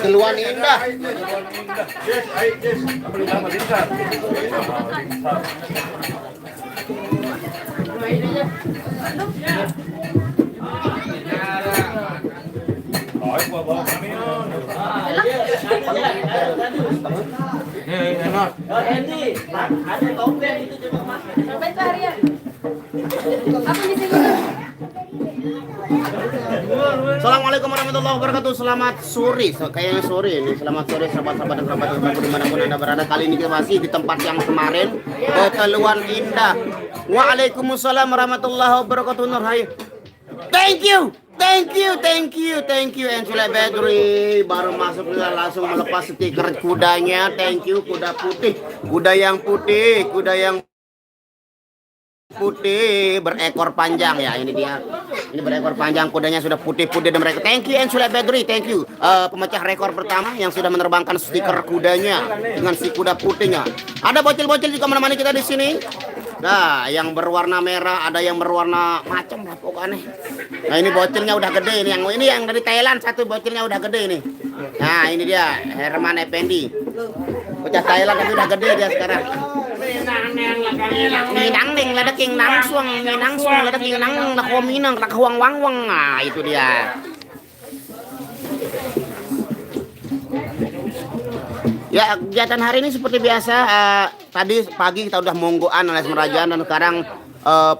Keluar indah. Assalamualaikum warahmatullahi wabarakatuh. Selamat sore, kayaknya sore ini. Selamat sore sahabat-sahabat dan kerabat Tuhanku dimanapun anda berada. Kali ini kita masih di tempat yang kemarin, Teluan Indah. Waalaikumsalam warahmatullahi wabarakatuh. Nurhai. Thank you, Ensula Badri. Baru masuk langsung melepas stiker kudanya. Thank you, kuda putih, kuda yang putih berekor panjang ya, ini dia. Ini berekor panjang, kudanya sudah putih-putih dan mereka. Thank you Ensula Badri, thank you. Pemecah rekor pertama yang sudah menerbangkan stiker kudanya dengan si kuda putihnya. Ada bocil-bocil juga menemani kita di sini. Nah, yang berwarna merah, ada yang berwarna macam lah pokoknya. Nah, ini bocilnya udah gede ini yang dari Thailand, satu bocilnya udah gede ini. Nah, ini dia Herman Effendi. Bocah Thailand tapi udah gede dia sekarang. Minang ladaking nangsung ladaking nang nakominang nakuang wang. Nah, itu dia. Ya, kegiatan hari ini seperti biasa. Tadi pagi kita udah monggoan alias merajaan dan sekarang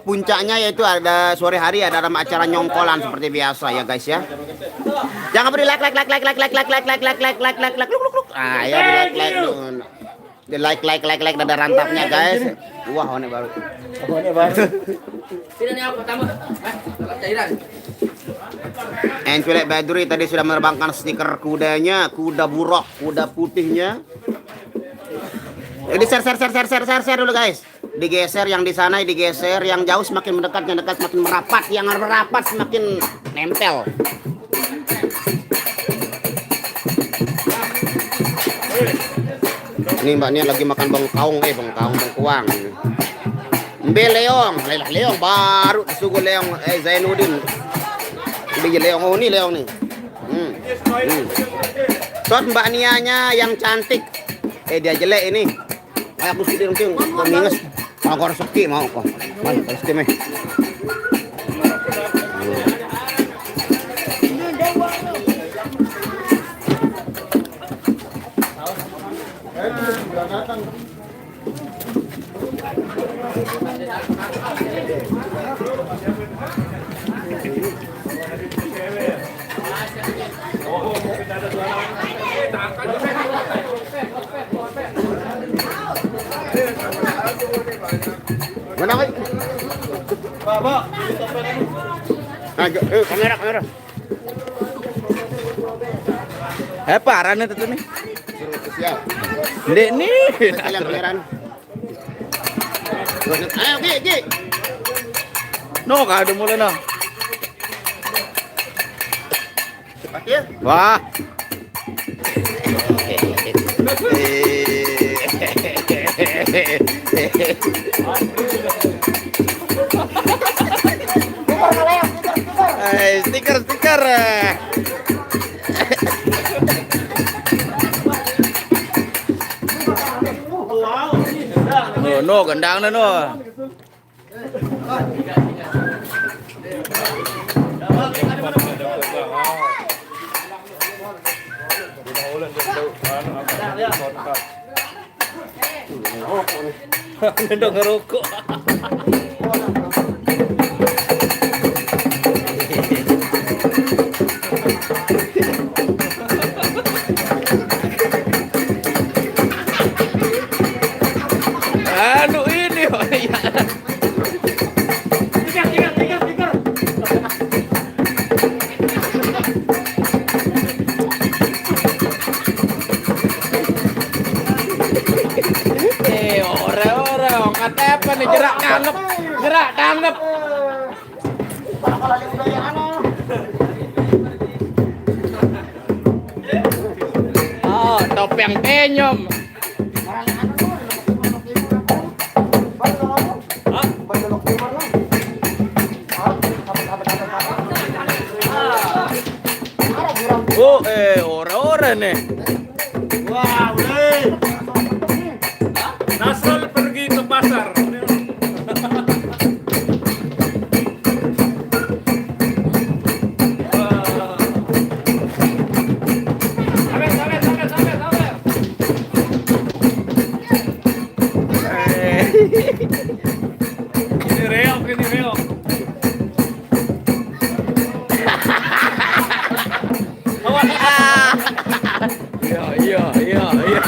puncaknya yaitu ada sore hari ada acara nyongkolan seperti biasa ya guys ya. Jangan beri like. Ah ya di like ada rantapnya guys. Wah, ini baru. Ensula Badri tadi sudah menerbangkan stiker kudanya, kuda buruk, kuda putihnya. Jadi share dulu guys. Digeser yang di sana, digeser yang jauh semakin mendekat, yang dekat semakin merapat, yang merapat semakin nempel. Ini mbaknya lagi makan bengkaung, bengkuang. Mbe leong baru disuguh leong, Zainuddin. Ini leong, oh ini leong nih. Shot mbak Nianya yang cantik. Dia jelek ini. Aku sudah mungkin minus. Aku harus sepi mau kok. Mana harus kemeh. Mana kau? Bapak, kamera. Parah nih tuh nih. Dek nih. Kamera. Ayo, Gi. No, kada mulai no. Wah. Stiker. No, gendang na no. Ngendong ngerokok. Anu ini oh iya. Tiga. Orang kata apa nih gerak tanggap. Oh, topeng penyom. nih. Wah, boleh. Nasrul pergi ke pasar. Ini reok, ini reok. Awas. Iya, iya, iya, iya.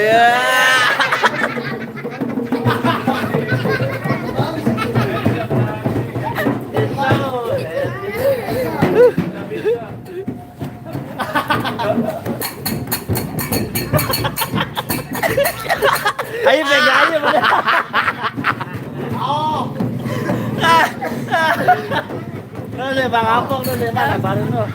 Ya. Ayo pegang aja. Oh. Tuh Bang Apok tuh Bang baru tuh.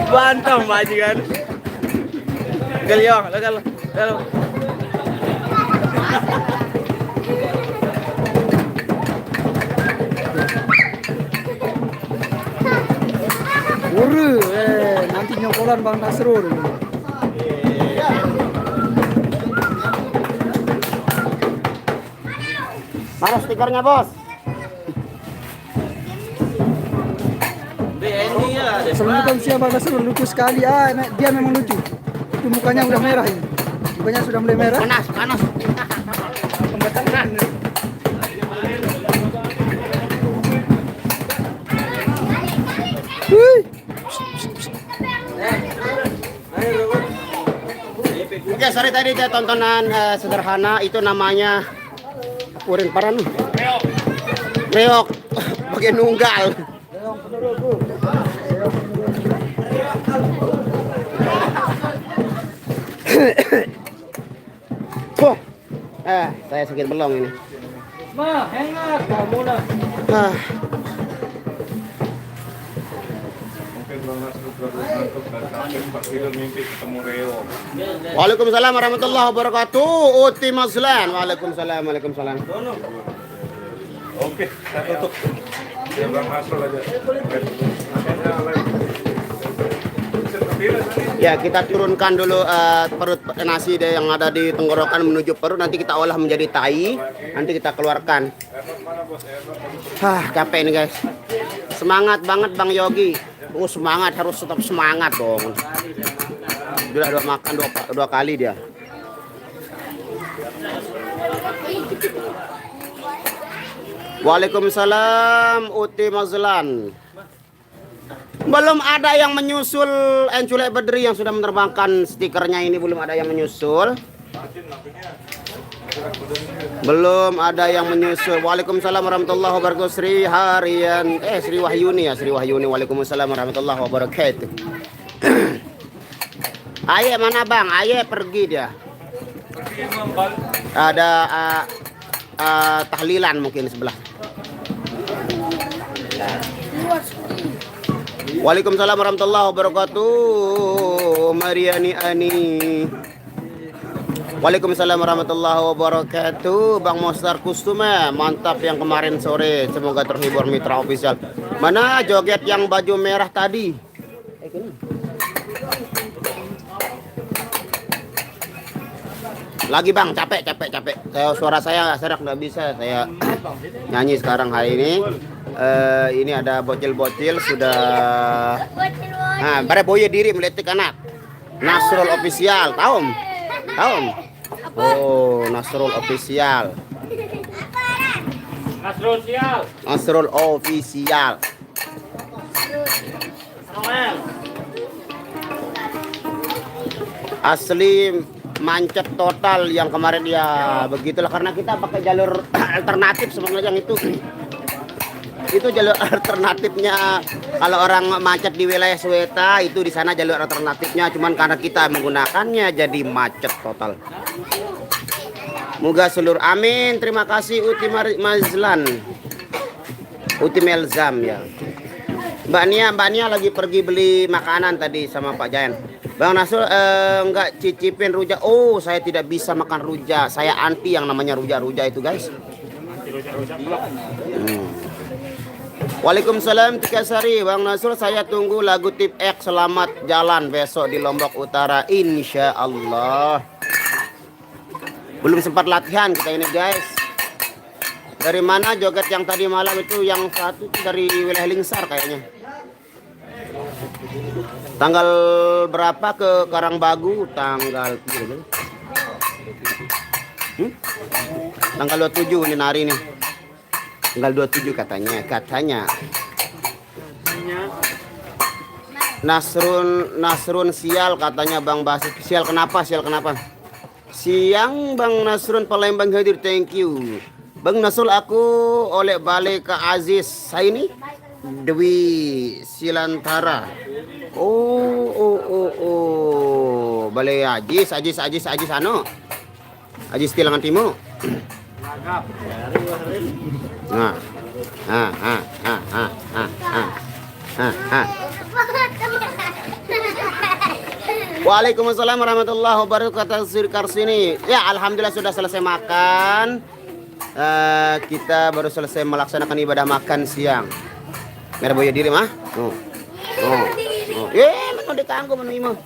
Bantang majikan. Galiong, lagal. Nanti nyokolan Bang Nasrul. Mana stikernya, Bos? Assalamualaikum siapa Bang Nasrul, lucu sekali. Dia memang lucu. Itu mukanya udah merah ini. Mukanya sudah mulai merah. Panas, panas. Pembatangan. Oke, sorry tadi saya tontonan sederhana itu namanya Uring Paran. Reok bagian nunggal. Saya sakit belong ini. Ma, hangat kamu lah. Waalaikumsalam warahmatullahi wabarakatuh. Uti Maslan. Waalaikumsalam, waalaikumsalam. Oke, saya tutup. Ya Bang Nasrul aja. Ya, kita turunkan dulu perut nasi yang ada di tenggorokan menuju perut. Nanti kita olah menjadi tai. Nanti kita keluarkan. Capek ini guys. Semangat banget Bang Yogi. Semangat, harus tetap semangat dong. Sudah makan dua kali dia. Waalaikumsalam Uti Mazlan. Belum ada yang menyusul Encule Bedri yang sudah menerbangkan stikernya ini, belum ada yang menyusul. Belum ada yang menyusul. Waalaikumsalam warahmatullahi wabarakatuh. Sri Harian Sri Wahyuni ya, Sri Wahyuni. Waalaikumsalam warahmatullahi wabarakatuh. Aye mana Bang? Aye pergi dia. Ada tahlilan mungkin sebelah. Waalaikumsalam warahmatullahi wabarakatuh. Mariani Ani. Waalaikumsalam warahmatullahi wabarakatuh. Bang Mostar Kustume, mantap yang kemarin sore. Semoga terhibur mitra official. Mana joget yang baju merah tadi? Lagi Bang, capek. Suara saya serak, nggak bisa saya nyanyi sekarang hari ini. Ini ada bocil-bocil sudah. Nah, bare boye diri meletik anak. Nasrul official, tahu? Oh, Nasrul official. Nasrul sial. Nasrul official. Asli macet total yang kemarin ya begitulah karena kita pakai jalur alternatif sebenarnya yang itu jalur alternatifnya. Kalau orang macet di wilayah Sweta itu di sana jalur alternatifnya, cuman karena kita menggunakannya jadi macet total. Moga seluruh amin. Terima kasih Uti Mazlan, Uti Melzam ya. Mbak Nia lagi pergi beli makanan tadi sama Pak Jayan. Bang Nasul enggak cicipin rujak. Oh, saya tidak bisa makan rujak. Saya anti yang namanya rujak itu, guys. Waalaikumsalam Tika Sari. Bang Nasul, saya tunggu lagu Tip X Selamat Jalan besok di Lombok Utara, insya Allah. Belum sempat latihan kita ini, guys. Dari mana joget yang tadi malam itu? Yang satu itu dari wilayah Lingsar kayaknya. Tanggal berapa ke Karangbagu? Tanggal Tanggal 27 ini hari ini. Tanggal 27 katanya. Nasrun sial katanya Bang Basit. Sial kenapa? Siang Bang Nasrun Palembang hadir, thank you. Bang Nasul, aku oleh balik ke Aziz. Saya ini Dewi Silantara. Oh. Balai Aziz anu. Aziz Tilangan Timur. Nah. Waalaikumsalam warahmatullahi wabarakatuh. Sirkar sini. Ya, alhamdulillah sudah selesai makan. Kita baru selesai melaksanakan ibadah makan siang. Merah boya diri mah. Mana ditangguh mana imam.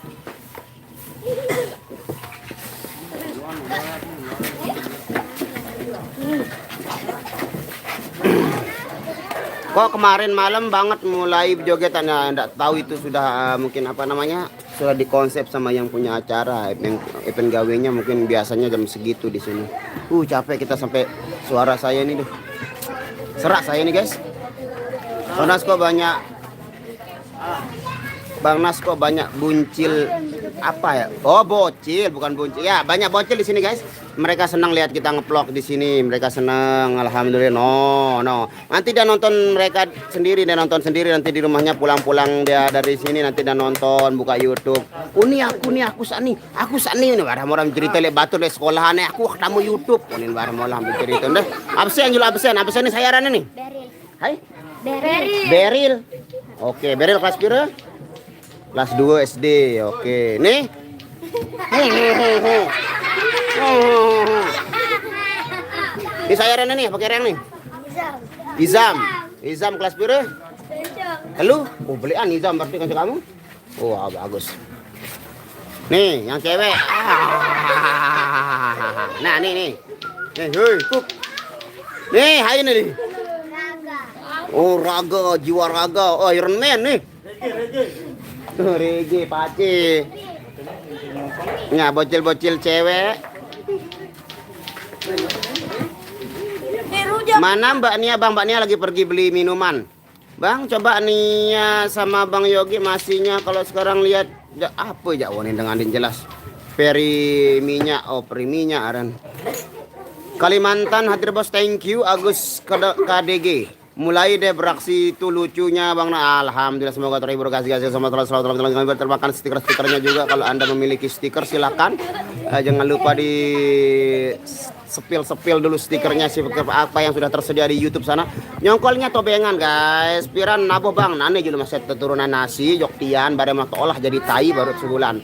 Kok kemarin malam banget mulai jogetan ya, enggak tahu itu sudah mungkin apa namanya, sudah dikonsep sama yang punya acara event gawenya, mungkin biasanya jam segitu di sini. Capek kita sampai suara saya ini serak saya ini, guys. Bang Nas kok banyak buncil apa ya? Oh, bocil, bukan buncil. Ya, banyak bocil di sini, guys. Mereka senang lihat kita ngeplok di sini. Mereka senang, alhamdulillah. No. Nanti dia nonton mereka sendiri, nanti di rumahnya pulang-pulang dia dari sini nanti dia nonton, buka YouTube. Aku sani ini barang orang cerita lihat batu di sekolahan aku ketemu YouTube. Ini barang orang cerita deh. Absen ini saya nih. Beril. Hai? Beril. Oke, Beril kelas pira? Kelas 2 SD. Oke. Nih. Ini saya nih, pakai reng nih. Izam kelas pira? Halo? Belian Izam berarti kan kamu? Bagus. Nih, yang cewek. Nah, nih. Hei, kuk. Nih, hai nih. Raga, jiwa raga. Iron Man nih. Reggae pace. Nah, bocil-bocil cewek. Mana Mbak Nia lagi pergi beli minuman. Bang, coba Nia sama Bang Yogi masihnya kalau sekarang lihat apa ya ini dengan jelas. Peri minyak aran. Kalimantan hadir bos, thank you Agus KDG. Mulai deh beraksi itu lucunya Bang. Alhamdulillah, semoga terhibur, kasih sama selalu termakan stiker-stikernya juga. Kalau Anda memiliki stiker silakan. Jangan lupa di sepil dulu stikernya apa yang sudah tersedia di YouTube sana. Nyongkolnya tobengan, guys. Piran nabuh Bang. Nane juga masih keturunan nasi joktian bare mah olah jadi tai baru sebulan.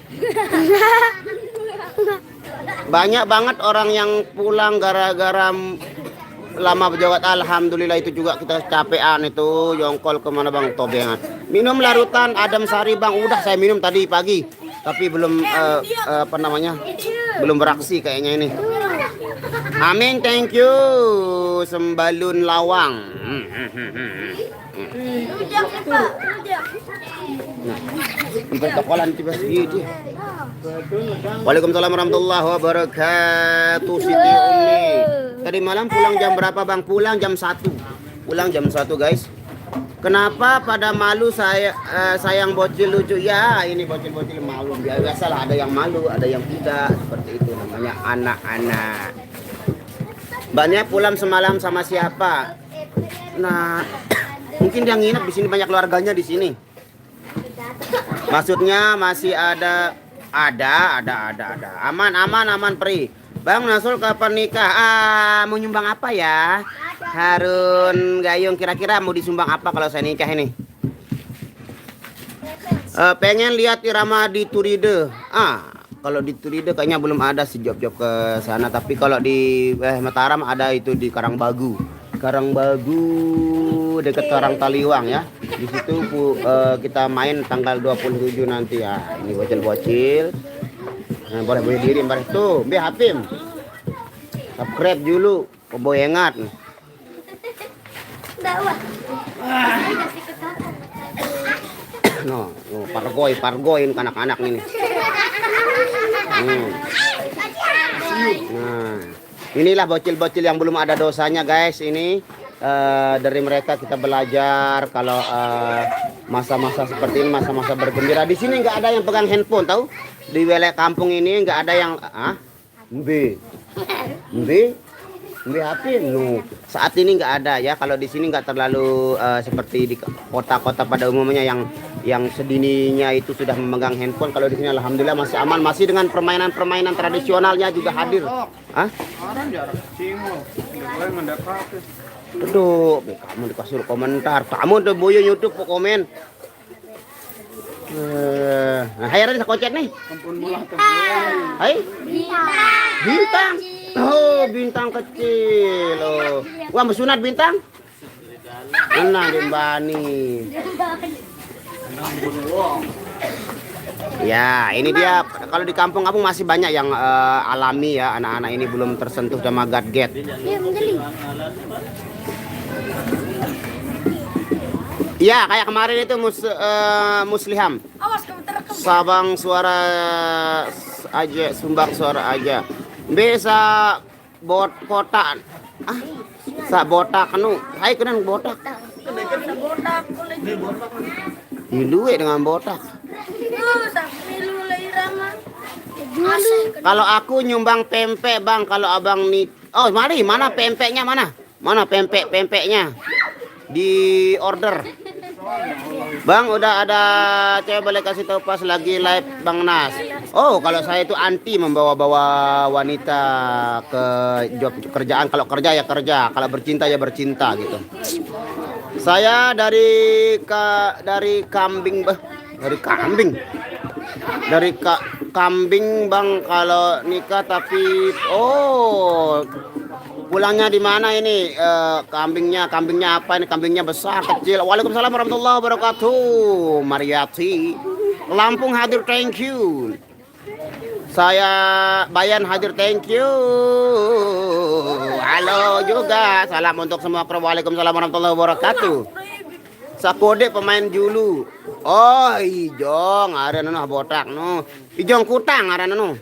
Banyak banget orang yang pulang gara-gara lama berjawat. Alhamdulillah, itu juga kita capean itu jongkol kemana Bang, tobengan. Minum larutan Adam Sari Bang, udah saya minum tadi pagi tapi belum belum beraksi kayaknya ini. Amin, thank you Sembalun Lawang. Pertokolan tiba gitu. Waalaikumsalam warahmatullahi wabarakatuh. Siti Umi. Tadi malam pulang jam berapa Bang? Pulang jam 1. Guys. Kenapa pada malu sayang bocil lucu? Ya, ini bocil-bocil malu. Biasalah, ada yang malu, ada yang tidak. Seperti itu namanya anak-anak. Mbaknya pulang semalam sama siapa? Nah, mungkin dia nginep di sini, banyak keluarganya di sini. Maksudnya masih ada. Aman, Pri. Bang Nasul kapan nikah? Mau nyumbang apa ya? Harun Gayung, kira-kira mau disumbang apa kalau saya nikah ini? Pengen lihat irama di Turide. Kalau di Turide kayaknya belum ada si job-job ke sana. Tapi kalau di Mataram ada itu di Karangbagu. Karangbagu dekat Karang Taliwang ya. Di situ kita main tanggal 27 nanti ya. Ini bocil-bocil. Nah, boleh diri bareng tuh, Bi Hatim. Subscribe dulu, peboyengat. No, pargoin anak-anak ini. Nah, inilah bocil-bocil yang belum ada dosanya guys. Ini dari mereka kita belajar kalau masa-masa seperti ini, masa-masa bergembira. Di sini nggak ada yang pegang handphone, tahu? Di wilayah kampung ini nggak ada yang Mbe HP no. Saat ini nggak ada ya. Kalau di sini nggak terlalu seperti di kota-kota pada umumnya yang sedininya itu sudah memegang handphone. Kalau di sini alhamdulillah masih aman, masih dengan permainan tradisionalnya juga hadir. Aduh, kamu dikasih komentar. Kamu tuh boyo YouTube komen. Hai ada kocek nih. Hai. Bintang. Oh, bintang kecil. Oh. Wah, bersunat bintang. Tenang, Dembani. Ya, ini dia. Kalau di kampung-kampung masih banyak yang alami ya. Anak-anak ini belum tersentuh sama gadget. Iya, kayak kemarin itu Musliham. Sabang suara aja, sumbang suara aja. Bisa botak. Sa botak anu. Hai kenan botak. Diluwe dengan botak. Kalau aku nyumbang pempek, Bang, kalau Abang nih. Oh, mari, mana pempeknya mana? Mana pempeknya? Di order. Bang, udah ada, coba boleh kasih tahu pas lagi live Bang Nas. Oh, kalau saya itu anti membawa-bawa wanita ke job kerjaan. Kalau kerja ya kerja, kalau bercinta ya bercinta gitu. Saya dari kambing, Bang, kalau nikah tapi pulangnya di mana ini? Kambingnya apa ini? Kambingnya besar, kecil. Waalaikumsalam warahmatullahi wabarakatuh. Mariati, Lampung hadir, thank you. Saya Bayan hadir, thank you. Halo juga, salam untuk semua kru. Waalaikumsalam warahmatullahi wabarakatuh. Sakode pemain julu. Oh, Ijong, ada nana botak no. Ijong kutang ada nana.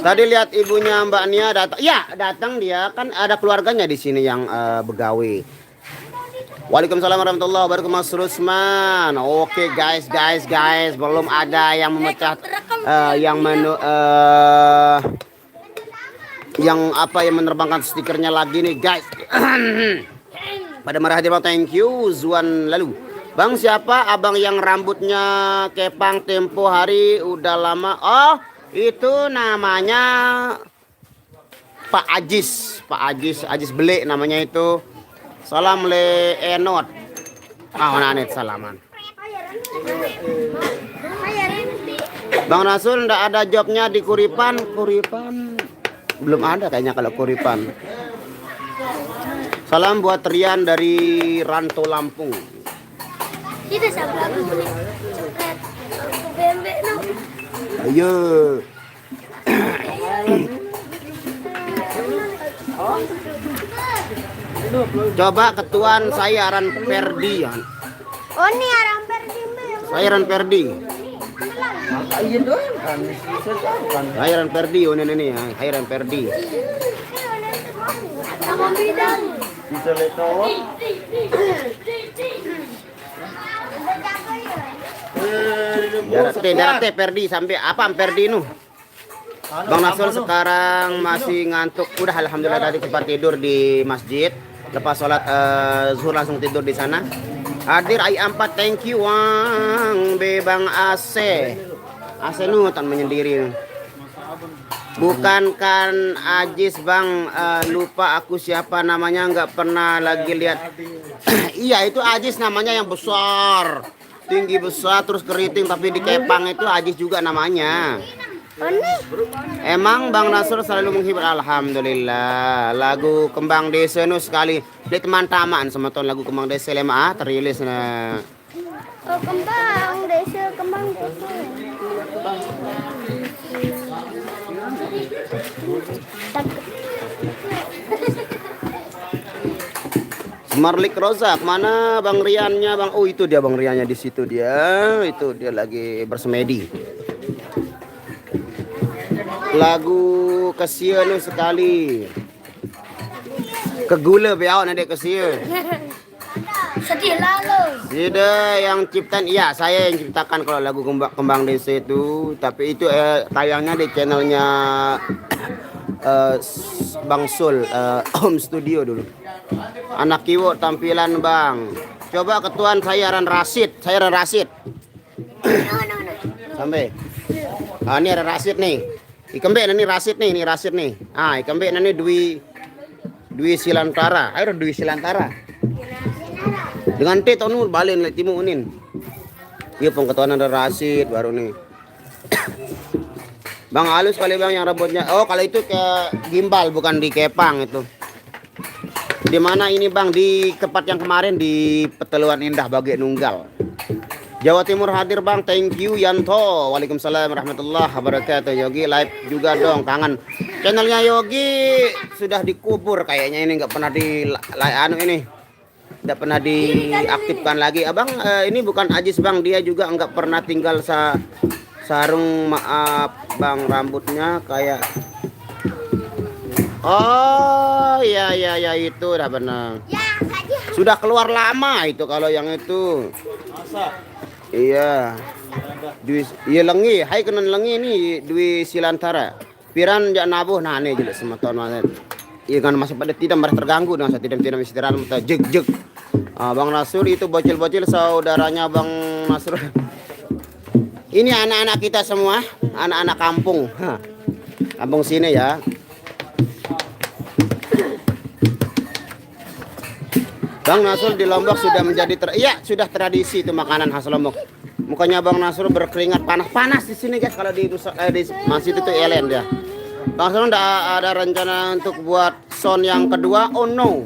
Tadi lihat ibunya Mbak Nia datang. Ya, datang dia kan ada keluarganya di sini yang begawe. Waalaikumsalam warahmatullahi wabarakatuh, Mas Rusman. Oke, guys, belum ada yang memecah yang menerbangkan stikernya lagi nih, guys. Pada marah hadir, thank you Zuan lalu. Bang, siapa abang yang rambutnya kepang tempo hari udah lama? Oh, itu namanya Pak Ajis Belik namanya itu. Salam le enot. Nanet salaman. Bang Rasul ndak ada jobnya di Kuripan. Belum ada kayaknya kalau Kuripan. Salam buat Rian dari Ranto Lampung. Itu sabar aku cepet. Aku bembek no. Ayo. Coba ketuan saya Aran Ferdian. Oh, ini Aran Ferdi. Saya Aran Ferdi. Saya Aran Ferdi, ini ya, Aran Ferdi. Sama bidang. Darate Perdi sampai apa Perdi nu? Bang Nasrul sekarang masih ngantuk. Udah alhamdulillah tadi cepat tidur di masjid. Lepas sholat zuhur langsung tidur di sana. Hadir I4 thank you Wang Bang AC. AC nu tan menyendiri. Bukan kan Ajis Bang, lupa aku siapa namanya, nggak pernah lagi lihat. Iya itu Ajis namanya yang besar, tinggi besar terus keriting tapi di kepang itu Ajis juga namanya. Emang Bang Nasrul selalu menghibur. Alhamdulillah. Lagu Kembang Desa nu sekali di teman taman sama tahun lagu Kembang Desa lema terilis nah. Oh, kembang desa, kembang desa. Marlik Rozak, mana Bang Riannya Bang? Oh itu dia Bang Riannya di situ dia. Itu dia lagi bersemedi. Lagu kesian sekali. Kegula biau nanti kesian. Sedih lalu. Tidak yang ciptaan, iya saya yang ciptakan kalau lagu Kembang Desa itu. Tapi itu tayangnya di channelnya Bang Sul, Home Studio dulu. Anak Kiwo tampilan Bang. Coba ketuan saya Ran Rasid. Sampai. Ah ini ada Rasid nih. Ikembe ini Rasid nih, ini Rasid nih. Ah ikembe ini Dwi Silantara. Ayo Dwi Silantara. Dengan T tonu balen timu unin. Iya pengketuan ada Rasid baru nih. Bang halus kali Bang yang rambutnya. Oh kalau itu ke gimbal bukan di kepang itu. Di mana ini Bang? Di tempat yang kemarin di Peteluan Indah Bagi Nunggal. Jawa Timur hadir Bang, thank you Yanto. Waalaikumsalam warahmatullahi wabarakatuh. Yogi live juga dong, kangen. Channelnya Yogi sudah dikubur kayaknya ini nggak pernah nggak pernah diaktifkan lagi. Abang ini bukan Ajis Bang, dia juga nggak pernah tinggal sarung, maaf Bang, rambutnya kayak. Oh iya itu udah benar. Sudah keluar lama itu kalau yang itu. Iya. Iya lengi, hai kenan lengi ini Dwi Silantara. Piran jak nabuh nah nih jelek semeton banget. Iya kan masih pada tidak merasa terganggu dengan saya tidak istirahat muta jeg. Bang Nasrul itu bocil-bocil saudaranya Bang Nasrul. Ini anak-anak kita semua, anak-anak kampung. Kampung sini ya. Bang Nasrul di Lombok sudah menjadi sudah tradisi itu makanan khas Lombok. Mukanya Bang Nasrul berkeringat panas di sini guys kalau di masjid itu elen dia. Bang Nasrul ada rencana untuk buat sound yang kedua? Oh no.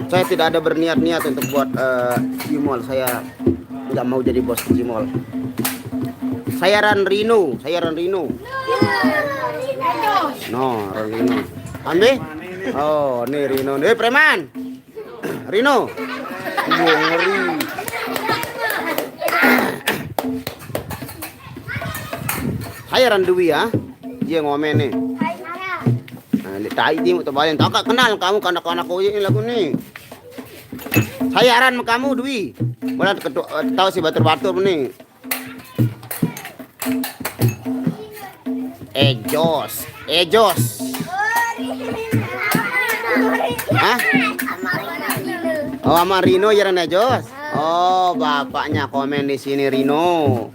Saya tidak ada berniat untuk buat Cimol. Saya nggak mau jadi bos Cimol. Saya Ran Rino. No, Ran Rino. Ambil? Oh, nih Rino. Preman. Rino. Ngeri. Saya Randuwi ya. Dia ngomen nih. Nah, tai timu tuh balen. Tak kenal kamu kanak-kanakku ini lagu nih. Saya Ran kamu Dwi. Boleh tahu si batur-batur nih. Ejos. Hah? Oh, sama Rino ya Rena Jos. Oh, bapaknya komen di sini Rino.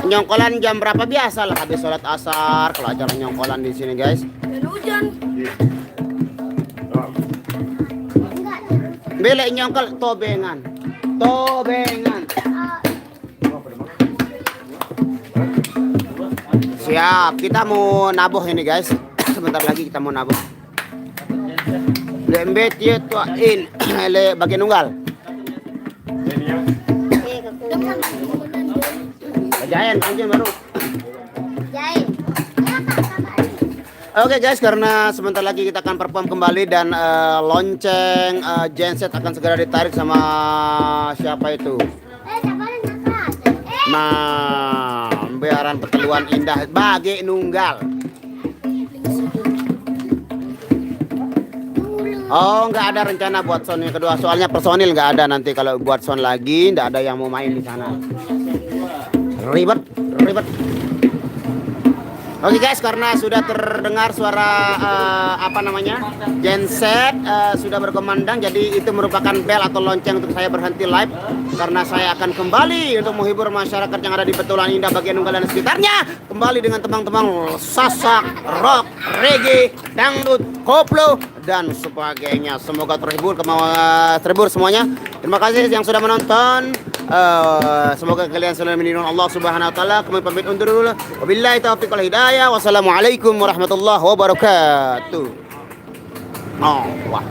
Nyongkolan jam berapa biasa lah habis sholat asar kalau acara nyongkolan di sini guys. Hujan. Belek nyongkol tobengan. Siap, kita mau nabuh ini guys. Sebentar lagi kita mau nabuh. Lembet ya tua le bagian nunggal. Jayan anjing baru. Oke guys, karena sebentar lagi kita akan perform kembali dan lonceng genset akan segera ditarik sama siapa itu? Nah, pembayaran Peteluan Indah bagi nunggal. Oh, nggak ada rencana buat sound yang kedua. Soalnya personil nggak ada nanti kalau buat sound lagi, nggak ada yang mau main di sana. Ribet, ribet. Oke guys, karena sudah terdengar suara genset sudah berkumandang, jadi itu merupakan bel atau lonceng untuk saya berhenti live karena saya akan kembali untuk menghibur masyarakat yang ada di Petualangan Indah bagian Nunggal dan sekitarnya, kembali dengan teman-teman sasak, rock, reggae, dangdut, koplo dan sebagainya. Semoga terhibur semuanya. Terima kasih yang sudah menonton. Semoga kalian selalu melindungi Allah Subhanahu wa taala. Kami pamit undur dulu. Wabillahi taufiq wal hidayah. Wassalamualaikum warahmatullahi wabarakatuh. Oh, wah.